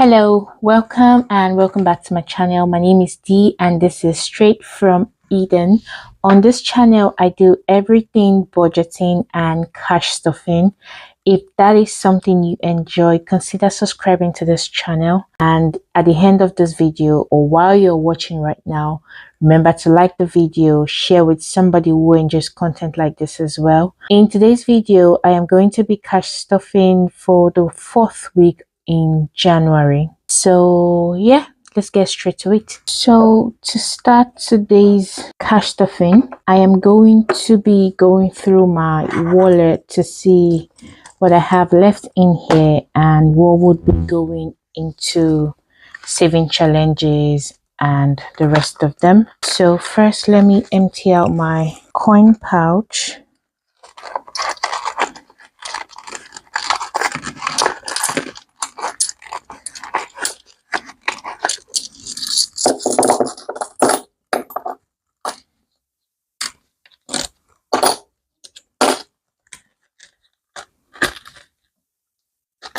Hello, welcome back to my channel. My name is Dee and this is Straight from Eden. On this channel, I do everything budgeting and cash stuffing. If that is something you enjoy, consider subscribing to this channel. And at the end of this video or while you're watching right now, remember to like the video, share with somebody who enjoys content like this as well. In today's video, I am going to be cash stuffing for the 4th week in January. So yeah, let's get straight to it. So to start today's cash stuffing, I am going to be going through my wallet to see what I have left in here and what would be going into saving challenges and the rest of them. So first, let me empty out my coin pouch.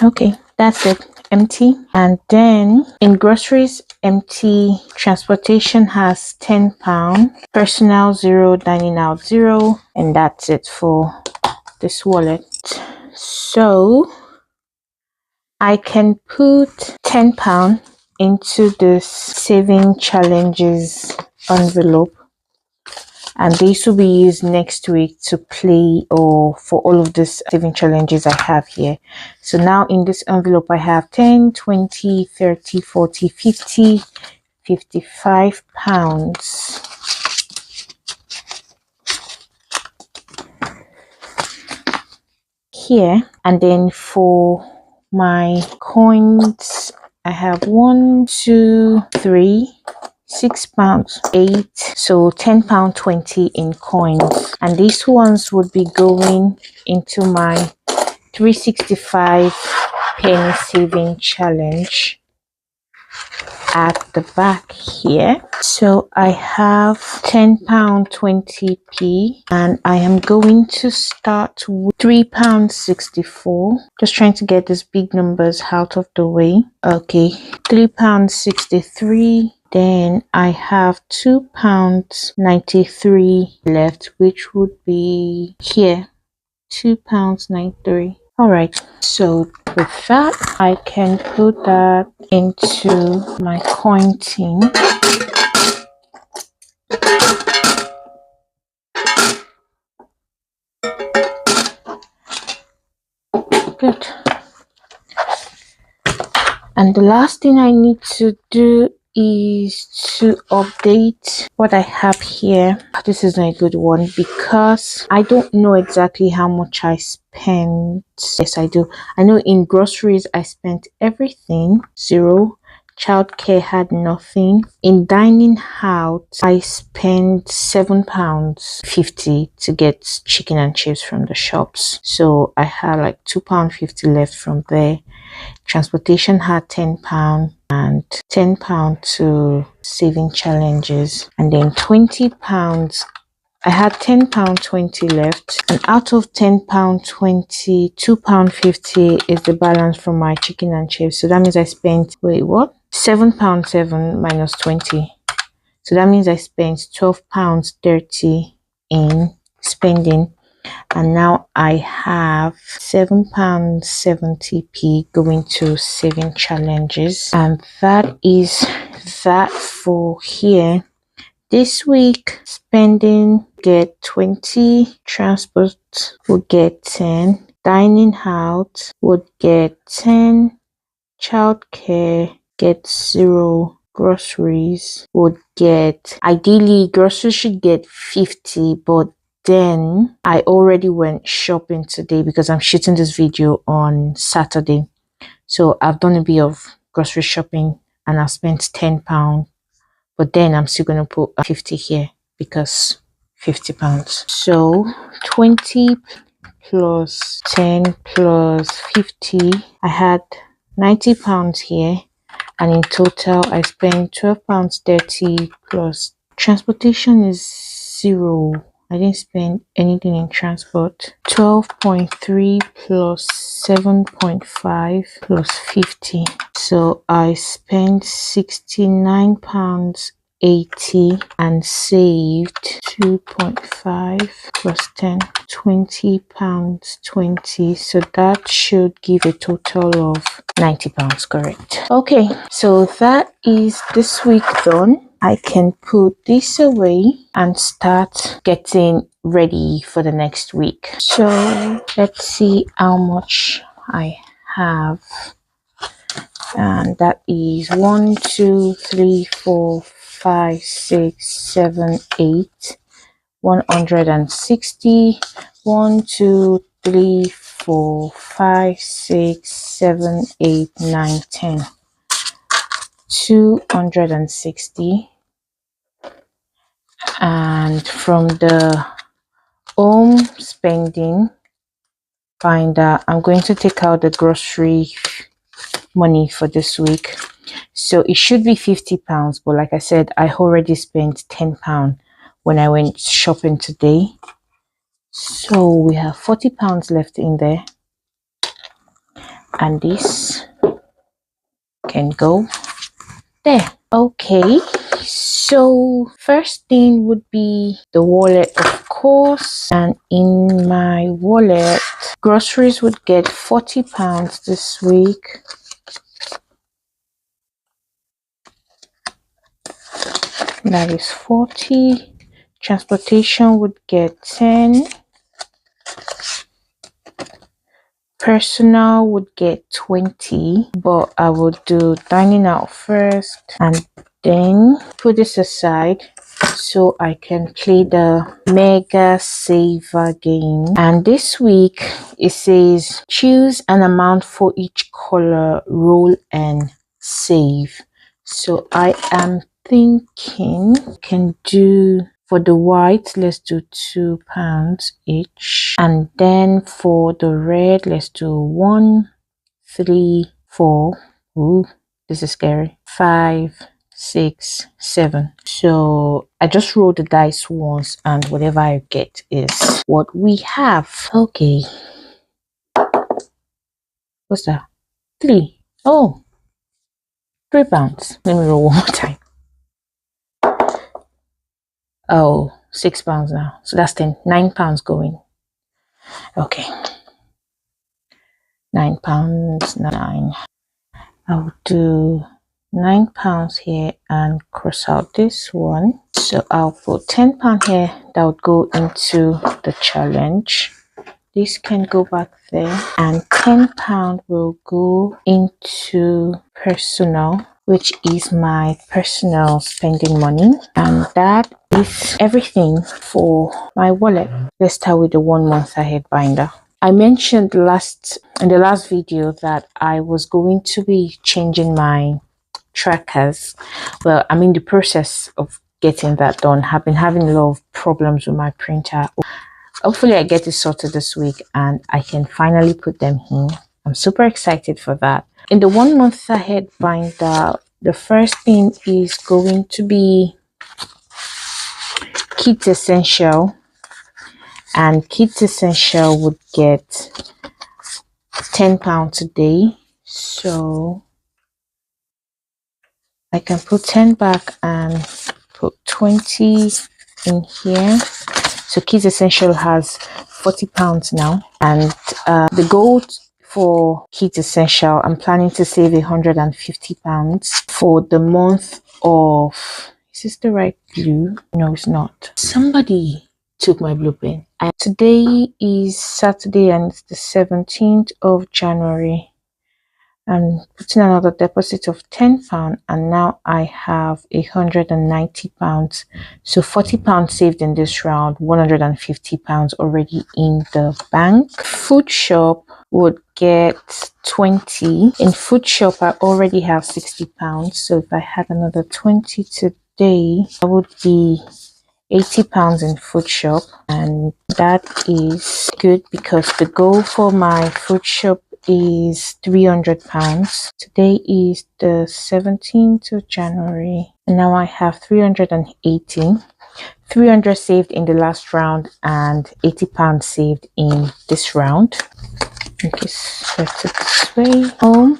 Okay, that's it, empty. And then in groceries, empty. Transportation has £10, personal 0, dining out 0, and that's it for this wallet. So I can put £10 into this saving challenges envelope, and this will be used next week to play or for all of these saving challenges I have here. So now in this envelope I have 10, 20, 30, 40, 50, 55 pounds. Here, and then for my coins I have 1, 2, 3, 6 pounds, 8, so £10, 20 in coins, and these ones would be going into my 365 penny saving challenge at the back here. So I have £10, 20p, and I am going to start with £3.64. Just trying to get these big numbers out of the way. Okay, £3.63. Then I have £2.93 left, which would be here, £2.93. All right, so with that, I can put that into my coin tin. Good. And the last thing I need to do is to update what I have here. This is not a good one because I don't know exactly how much I spent. Yes, I do. I know in groceries I spent everything, 0. Childcare had nothing. In dining out I spent £7.50 to get chicken and chips from the shops, so I had like £2.50 left from there. Transportation had £10 and £10 to saving challenges, and then £20. I had £10, 20 left, and out of £10, 20, £2.50 is the balance from my chicken and chips. So that means I spent, wait, what? £7, 7 minus 20. So that means I spent £12.30 in spending. And now I have £7.70p going to saving challenges, and that is that for here. This week spending get 20, transport would get 10, dining out would get 10, childcare gets 0, groceries would get, ideally groceries should get 50, but then I already went shopping today because I'm shooting this video on Saturday. So I've done a bit of grocery shopping and I spent £10, but then I'm still going to put 50 here because £50. So 20 plus 10 plus 50, I had £90 here, and in total I spent £12.30 plus transportation is 0. I didn't spend anything in transport. 12.3 plus 7.5 plus 50. So I spent £69.80 and saved 2.5 plus 10, £20.20. So that should give a total of £90, correct? Okay, so that is this week done. I can put this away and start getting ready for the next week. So let's see how much I have. And that is 1, 2, 3, 4, 5, 6, 7, 8, 160. 1, 2, 3, 4, 5, 6, 7, 8, 9, 10. 260. And from the home spending finder, I'm going to take out the grocery money for this week. So it should be £50, but like I said, I already spent £10 when I went shopping today. So we have £40 left in there, and this can go there. Okay, so first thing would be the wallet, of course, and in my wallet groceries would get £40 this week. That is 40. Transportation would get 10. Personal would get 20, but I would do dining out first and then put this aside so I can play the Mega Saver game. And this week it says choose an amount for each color, roll and save. So I am thinking can do for the white, let's do £2 each, and then for the red, let's do 1, 3, 4. Ooh, this is scary. 5, 6, 7. So I just roll the dice once, and whatever I get is what we have. Okay, what's that? 3. Oh, £3. Let me roll one more time. Oh, £6 now. So that's £9 going. Okay. £9, 9. I'll do £9 here and cross out this one. So I'll put £10 here that would go into the challenge. This can go back there, and £10 will go into personal, which is my personal spending money, and that is everything for my wallet. Let's start with the 1 month ahead binder. I mentioned in the last video that I was going to be changing my trackers. Well, I'm in the process of getting that done. I've been having a lot of problems with my printer. Hopefully I get it sorted this week and I can finally put them in. I'm super excited for that. In the 1 month ahead binder, the first thing is going to be Kids Essential, and Kids Essential would get £10 today. So I can put 10 back and put 20 in here. So Kids Essential has £40 now, and the goal for Kids Essential, I'm planning to save £150 for the month of, is this the right blue? No, it's not. Somebody took my blue pen. And today is Saturday and it's the 17th of January. I'm putting another deposit of £10, and now I have £190. So £40 saved in this round, £150 already in the bank. Food Shop would get 20. In Food Shop I already have £60, so if I had another 20 today, that would be £80 in Food Shop, and that is good because the goal for my Food Shop is £300. Today is the 17th of January, and now I have 380. 300 saved in the last round and £80 saved in this round. Okay, so let's it this way. Home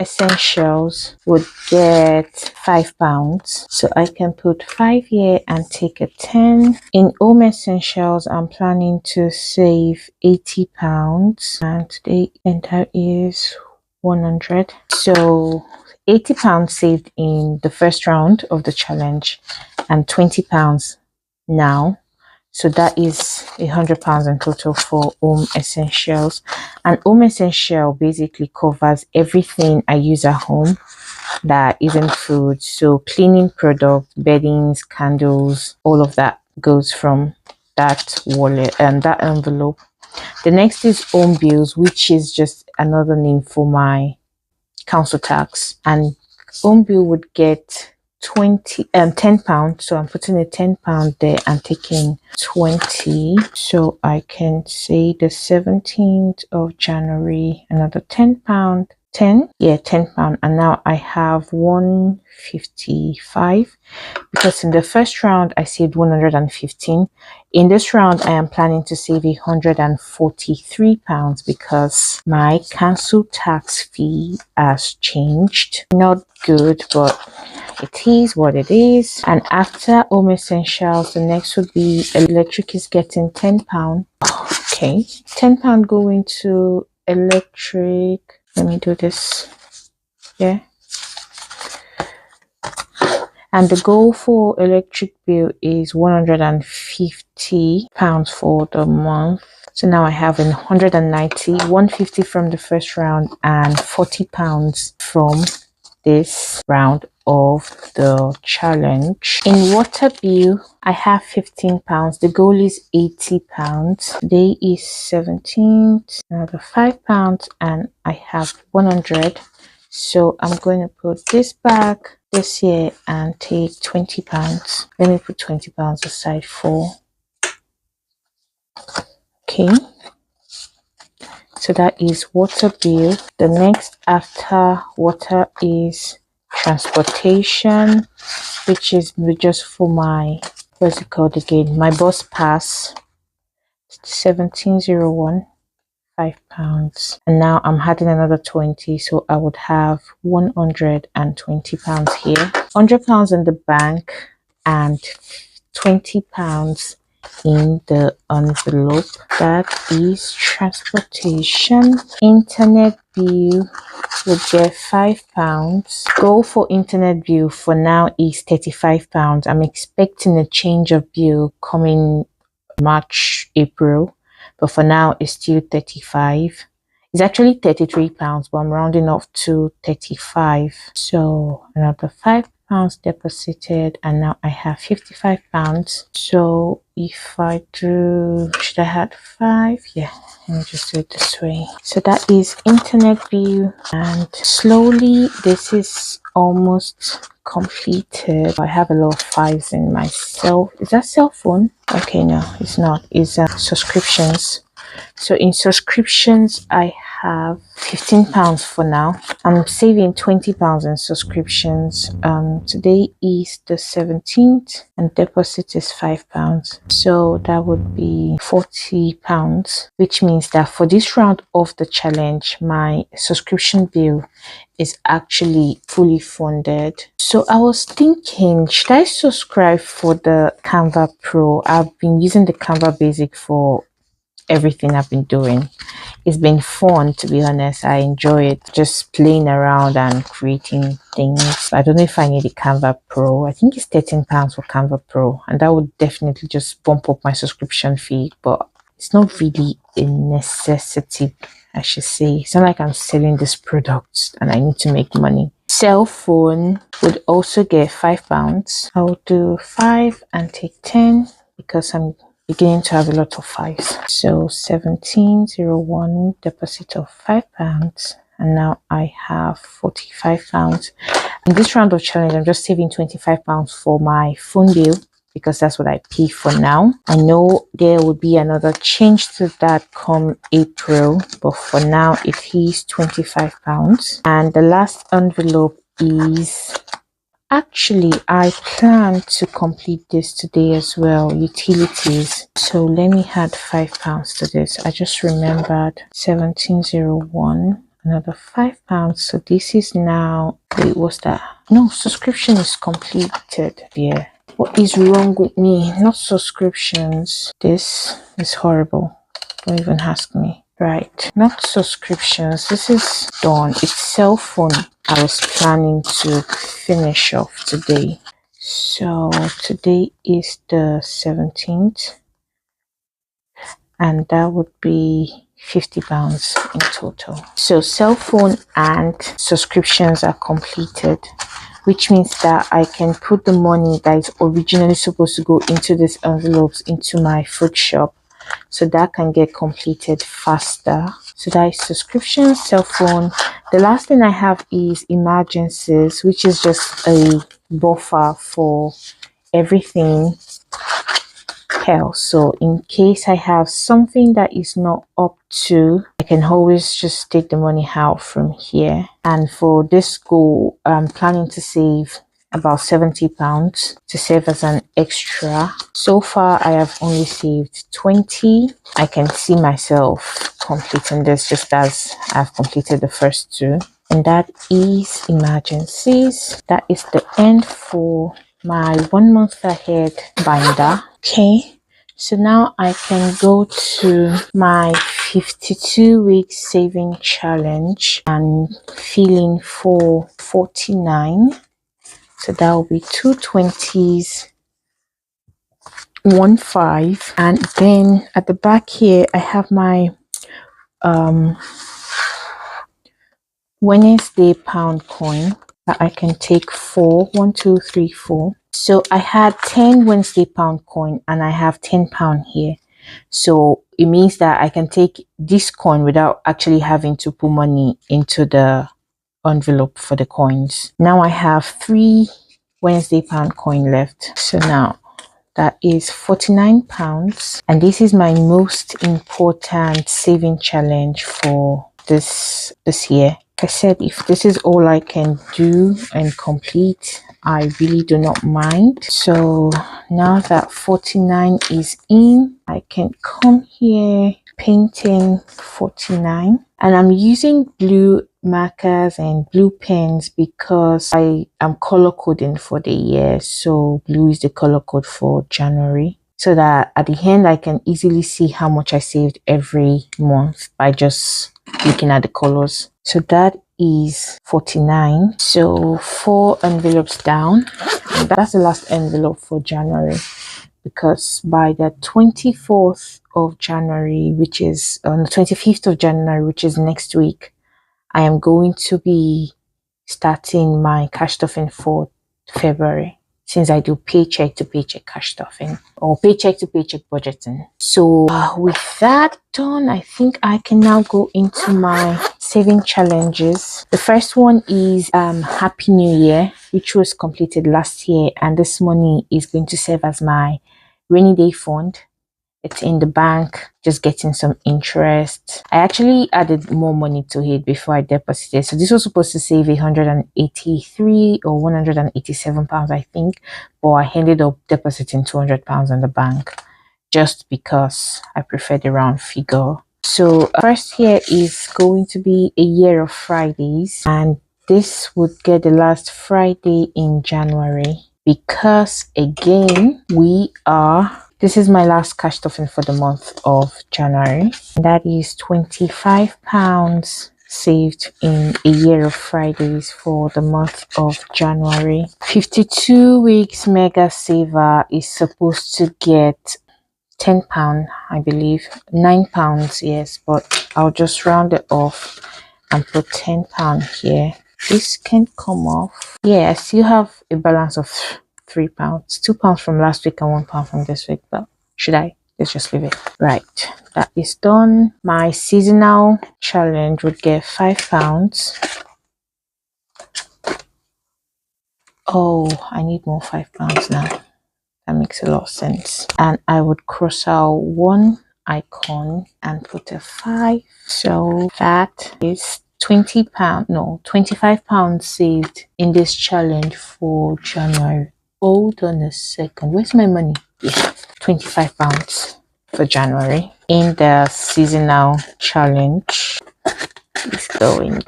essentials would get £5, so I can put 5 here and take a 10. In home essentials, I'm planning to save £80, and the entire is 100. So £80 saved in the first round of the challenge and £20 now. So that is £100 in total for home essentials. And home essential basically covers everything I use at home that isn't food. So cleaning products, beddings, candles, all of that goes from that wallet and that envelope. The next is home bills, which is just another name for my council tax. And home bill would get £10, so I'm putting a £10 there and taking 20. So I can say the 17th of January, another £10, £10, and now I have 155, because in the first round I saved 115. In this round I am planning to save £143 because my council tax fee has changed. Not good, but it is what it is. And after home essentials, the next would be electric is getting £10. Okay, £10 going to electric. Let me do this. Yeah. And the goal for electric bill is £150 for the month. So now I have 190, 150 from the first round and £40 from this round of the challenge. In water bill, I have £15. The goal is £80. Today is 17th. Another £5, and I have 100. So I'm going to put this back this here and take £20. Let me put £20 aside for. Okay. So that is water bill. The next after water is transportation, which is just for my, what's it called again, my bus pass. 1701, £5, and now I'm adding another 20, so I would have £120 here, £100 in the bank and £20 in the envelope. That is transportation. Internet bill would get £5. Goal for internet bill for now is £35. I'm expecting a change of bill coming March, April, but for now it's still 35. It's actually £33, but I'm rounding off to 35. So another £5 deposited, and now I have £55. So if I do, should I add 5? Yeah, let me just do it this way. So that is internet bill, and slowly this is almost completed. I have a lot of 5s in my is that cell phone? Okay, no, it's not. It's subscriptions. So in subscriptions I have £15 for now. I'm saving £20 in subscriptions. Today is the 17th and deposit is £5, so that would be £40, which means that for this round of the challenge my subscription bill is actually fully funded. So I was thinking, should I subscribe for the Canva Pro? I've been using the Canva Basic for everything I've been doing. It's been fun, to be honest. I enjoy it, just playing around and creating things. I don't know if I need a Canva Pro. I think it's £13 for Canva Pro, and that would definitely just bump up my subscription fee, but it's not really a necessity, I should say. It's not like I'm selling this product and I need to make money. Cell phone would also get £5. I'll do 5 and take 10 because I'm beginning to have a lot of 5s. So 1701, deposit of £5, and now I have £45. In this round of challenge, I'm just saving £25 for my phone bill because that's what I pay for now. I know there will be another change to that come April, but for now it is £25. And the last envelope is Actually, I plan to complete this today as well. Utilities. So let me add £5 to this. I just remembered 1701. Another £5. So this is now, wait, what's that? No, subscription is completed. Yeah. What is wrong with me? Not subscriptions. This is horrible. Don't even ask me. Right, not subscriptions. This is done. It's cell phone I was planning to finish off today. So today is the 17th, and that would be £50 in total. So cell phone and subscriptions are completed, which means that I can put the money that is originally supposed to go into these envelopes into my food shop, so that can get completed faster. So that is subscription, cell phone. The last thing I have is emergencies, which is just a buffer for everything else. So in case I have something that is not up to, I can always just take the money out from here. And for this goal, I'm planning to save about £70 to save as an extra. So far I have only saved 20. I can see myself completing this just as I've completed the first two, and that is emergencies. That is the end for my 1 month ahead binder. Okay, so now I can go to my 52-week saving challenge and fill in for 49. So that will be 2 20s, 1 5, and then at the back here I have my Wednesday pound coin that I can take 4. 1 2 3 4. So I had 10 Wednesday pound coin and I have £10 here. So it means that I can take this coin without actually having to put money into the envelope for the coins. Now I have 3 Wednesday pound coin left. So now that is £49, and this is my most important saving challenge for this year. Like I said, if this is all I can do and complete, I really do not mind. So now that 49 is in, I can come here, painting 49, and I'm using blue markers and blue pens because I am color coding for the year. So blue is the color code for January, so that at the end I can easily see how much I saved every month by just looking at the colors. So that is 49. So 4 envelopes down, and that's the last envelope for January, because by the 24th of January, which is on the 25th of January, which is next week, I am going to be starting my cash stuffing for February, since I do paycheck to paycheck cash stuffing or paycheck to paycheck budgeting. So with that done, I think I can now go into my saving challenges. The first one is Happy New Year, which was completed last year, and this money is going to serve as my rainy day fund. It's in the bank, just getting some interest. I actually added more money to it before I deposited. So this was supposed to save 183 or 187 pounds, I think, but I ended up depositing 200 pounds in the bank just because I prefer the round figure. So first year is going to be a year of Fridays, and this would get the last Friday in January, because again this is my last cash stuffing for the month of January. That is £25 saved in a year of Fridays for the month of January. 52 weeks mega saver is supposed to get £10, I believe. £9, yes, but I'll just round it off and put £10 here. This can come off. Yeah, I still have a balance of £3, £2 from last week and £1 from this week, but should I? Let's just leave it. Right, that is done. My seasonal challenge would get £5. Oh, I need more £5 now. That makes a lot of sense. And I would cross out one icon and put a 5. So that is £20, no, £25 saved in this challenge for January. Hold on a second. Where's my money? Yeah, £25 for January in the seasonal challenge. It's going.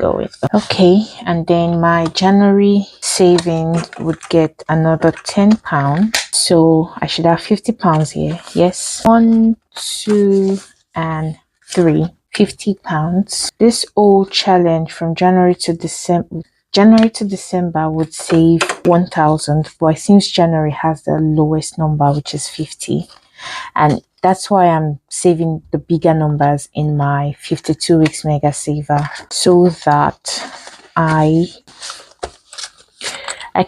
Okay, and then my January savings would get another £10. So I should have £50 here. Yes. 1, 2, and 3. £50. This old challenge from January to December would save 1,000, but it seems January has the lowest number, which is 50, and that's why I'm saving the bigger numbers in my 52 weeks mega saver, so that I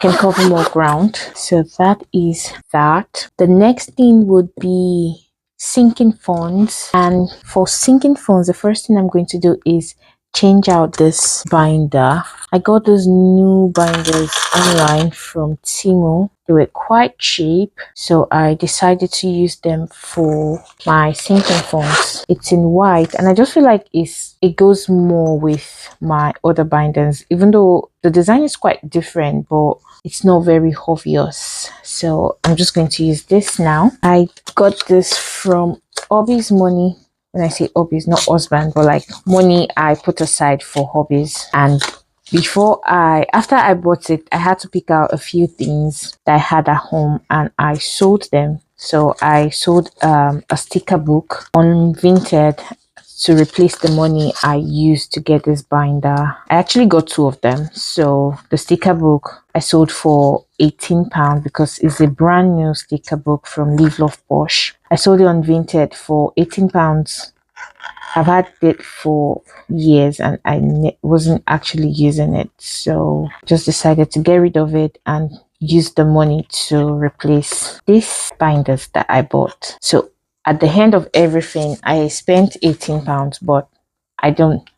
can cover more ground. So that is that. The next thing would be sinking funds, and for sinking funds, the first thing I'm going to do is change out this binder. I got those new binders online from Temu. They were quite cheap, so I decided to use them for my sinking funds. It's in white, and I just feel like it goes more with my other binders, even though the design is quite different, but it's not very obvious. So I'm just going to use this now. I got this from Hobbies Money. When I say hobbies, not husband, but like money I put aside for hobbies. And after I bought it, I had to pick out a few things that I had at home and I sold them. So I sold a sticker book on Vinted to replace the money I used to get this binder. I actually got 2 of them. So the sticker book I sold for £18 because it's a brand new sticker book from Live Love Posh. I sold it on Vinted for £18. I've had it for years and I wasn't actually using it, so just decided to get rid of it and use the money to replace these binders that I bought. So at the end of everything, I spent £18, but I don't,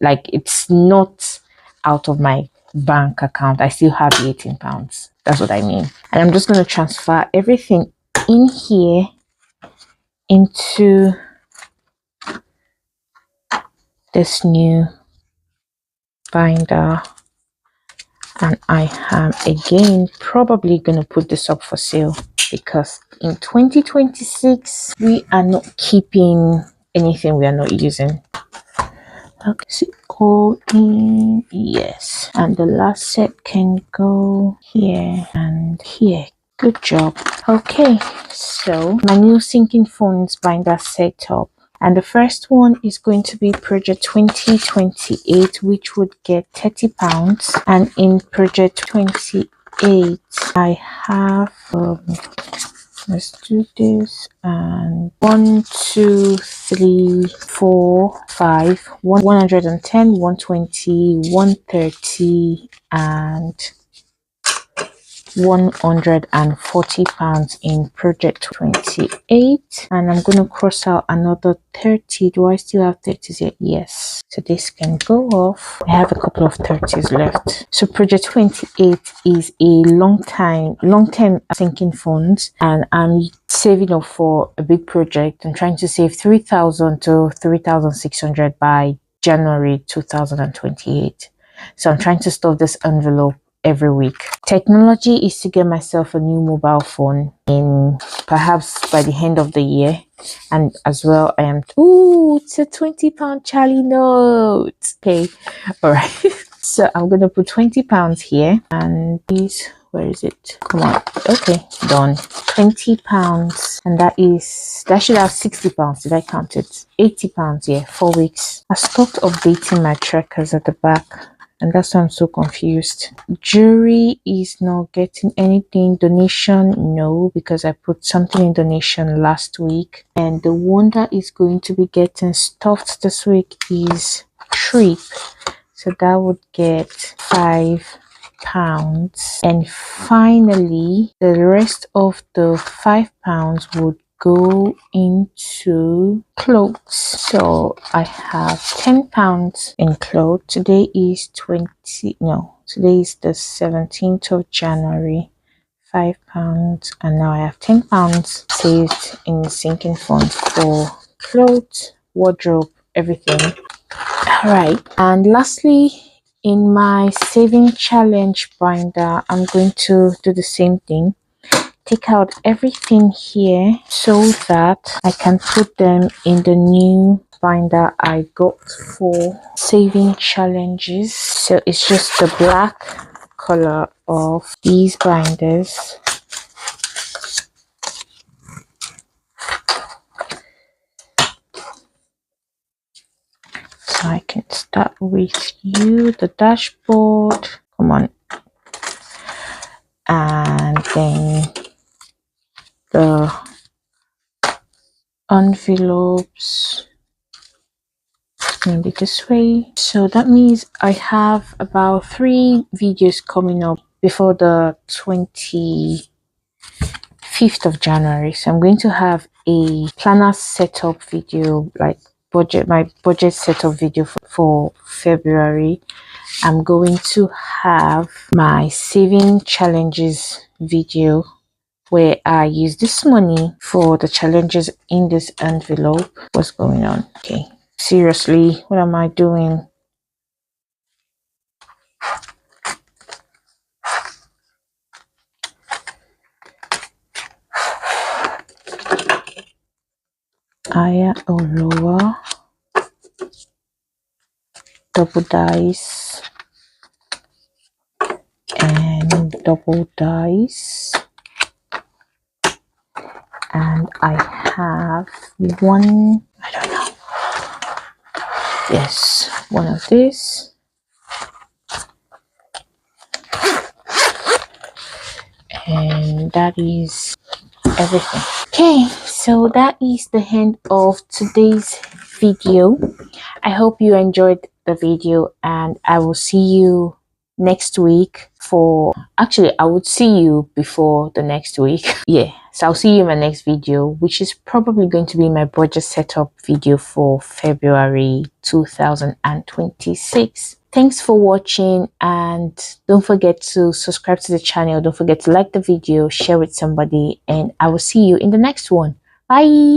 like, it's not out of my bank account. I still have the £18. That's what I mean. And I'm just going to transfer everything in here into this new binder, and I am again probably going to put this up for sale because in 2026 we are not keeping anything we are not using. Okay, so go in, yes, and the last set can go here and here. Good job. Okay, so my new sinking funds binder set up. And the first one is going to be Project 2028, which would get £30. And in Project 28, I have, let's do this, and 1, 2, 3, 4, 5, 110, 120, 130, and £140 in Project 28, and I'm going to cross out another 30. Do I still have 30s yet? Yes, so this can go off. I have a couple of 30s left. So Project 28 is a long-term sinking funds, and I'm saving up for a big project. I'm trying to save 3,000 to 3,600 by January 2028. So I'm trying to stuff this envelope every week. Technology is to get myself a new mobile phone in perhaps by the end of the year, and as well I am it's a £20 Charlie note. Okay, all right. So I'm gonna put £20 here, and this, where is it? Come on. Okay, done. £20, and that should have £60. Did I count it? £80. Yeah, 4 weeks. I stopped updating my trackers at the back, and that's why I'm so confused. Jury is not getting anything. Donation, no, because I put something in donation last week. And the one that is going to be getting stuffed this week is Trip. So that would get £5. And finally, the rest of the £5 would go into clothes. So I have £10 in clothes. Today is today is the 17th of January. £5, and now I have £10 saved in sinking fund for clothes, wardrobe, everything. All right, and lastly, in my saving challenge binder, I'm going to do the same thing. Take out everything here so that I can put them in the new binder I got for saving challenges. So it's just the black color of these binders. So I can start with you, the dashboard. Come on. And then the envelopes. Going to be this way. So that means I have about 3 videos coming up before the 25th of January. So I'm going to have a planner setup video, like my budget setup video for February. I'm going to have my saving challenges video where I use this money for the challenges in this envelope. What's going on? Okay. Seriously, what am I doing? Higher or lower? Double dice and double dice. And I have one, I don't know. Yes, one of this. And that is everything. Okay, so that is the end of today's video. I hope you enjoyed the video, and I will see you next week for actually I would see you before the next week. Yeah, so I'll see you in my next video, which is probably going to be my budget setup video for February 2026. Thanks for watching, and don't forget to subscribe to the channel. Don't forget to like the video, share with somebody, and I will see you in the next one. Bye.